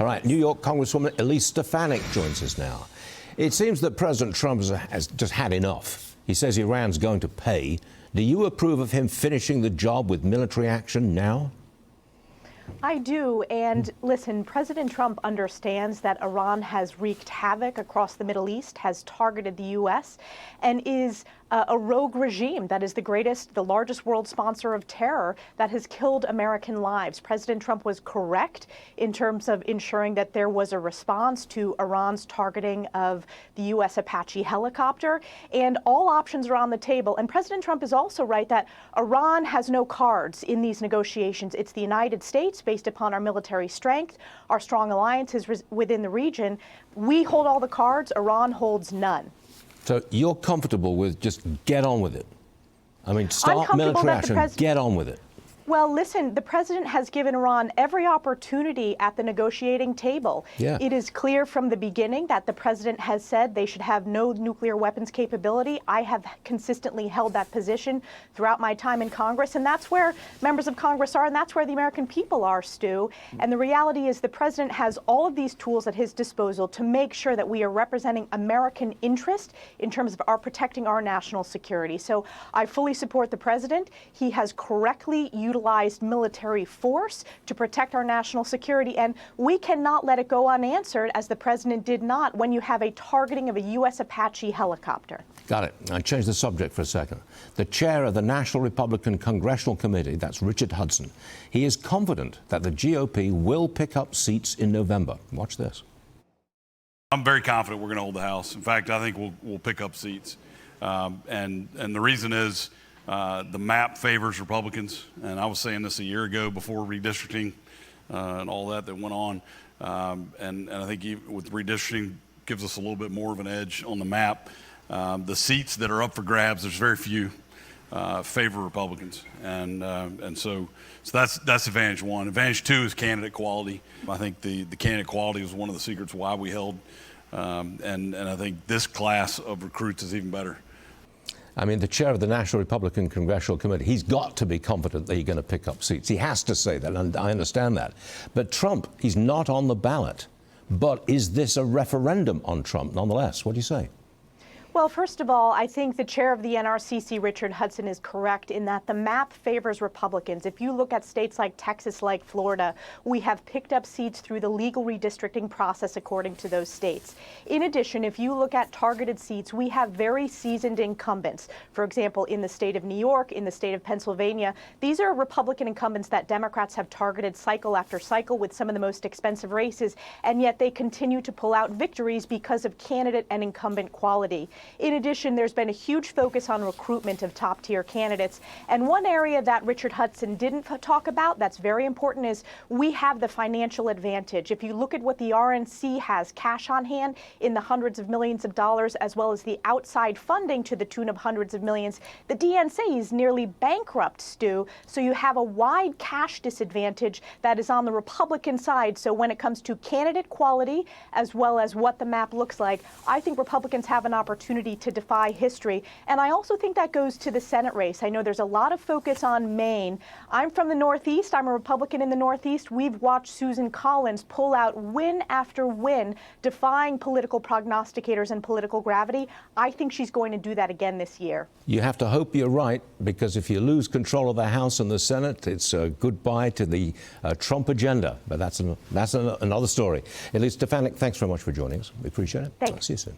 All right, New York Congresswoman Elise Stefanik joins us now. It seems that President Trump has just had enough. He says Iran's going to pay. Do you approve of him finishing the job with military action now? I do. And listen, President Trump understands that Iran has wreaked havoc across the Middle East, has targeted the U.S., and is a rogue regime that is the largest world sponsor of terror that has killed American lives. President Trump was correct in terms of ensuring that there was a response to Iran's targeting of the U.S. Apache helicopter, and all options are on the table. And President Trump is also right that Iran has no cards in these negotiations. It's the United States, based upon our military strength, our strong alliances within the region. We hold all the cards, Iran holds none. So you're comfortable with just get on with it? I mean, start military action, get on with it. Well, listen, the president has given Iran every opportunity at the negotiating table. Yeah. It is clear from the beginning that the president has said they should have no nuclear weapons capability. I have consistently held that position throughout my time in Congress, and that's where members of Congress are, and that's where the American people are, Stu. And the reality is the president has all of these tools at his disposal to make sure that we are representing American interest in terms of protecting our national security. So I fully support the president. He has correctly utilized military force to protect our national security, and we cannot let it go unanswered, as the president did not when you have a targeting of a U.S. Apache helicopter. Got it. I change the subject for a second. The chair of the National Republican Congressional Committee, that's Richard Hudson, he is confident that the GOP will pick up seats in November. Watch this. I'm very confident we're going to hold the House. In fact, I think we'll pick up seats, and the reason is the map favors Republicans, and I was saying this a year ago before redistricting and all that went on, and I think with redistricting gives us a little bit more of an edge on the map. The seats that are up for grabs, there's very few, favor Republicans, and so that's advantage one. Advantage two is candidate quality. I think the candidate quality was one of the secrets why we held, and I think this class of recruits is even better. I mean, the chair of the National Republican Congressional Committee, he's got to be confident that you're going to pick up seats. He has to say that, and I understand that. But Trump, he's not on the ballot. But is this a referendum on Trump nonetheless? What do you say? Well, first of all, I think the chair of the NRCC, Richard Hudson, is correct in that the map favors Republicans. If you look at states like Texas, like Florida, we have picked up seats through the legal redistricting process according to those states. In addition, if you look at targeted seats, we have very seasoned incumbents. For example, in the state of New York, in the state of Pennsylvania, these are Republican incumbents that Democrats have targeted cycle after cycle with some of the most expensive races, and yet they continue to pull out victories because of candidate and incumbent quality. In addition, there's been a huge focus on recruitment of top-tier candidates. And one area that Richard Hudson didn't talk about that's very important is we have the financial advantage. If you look at what the RNC has, cash on hand in the hundreds of millions of dollars, as well as the outside funding to the tune of hundreds of millions, the DNC is nearly bankrupt, Stu. So you have a wide cash disadvantage that is on the Republican side. So when it comes to candidate quality, as well as what the map looks like, I think Republicans have an opportunity to defy history. And I also think that goes to the Senate race. I know there's a lot of focus on Maine. I'm from the Northeast. I'm a Republican in the Northeast. We've watched Susan Collins pull out win after win, defying political prognosticators and political gravity. I think she's going to do that again this year. You have to hope you're right, because if you lose control of the House and the Senate, it's a goodbye to the Trump agenda. But that's another story. Elise Stefanik, thanks very much for joining us. We appreciate it. Thanks. See you soon.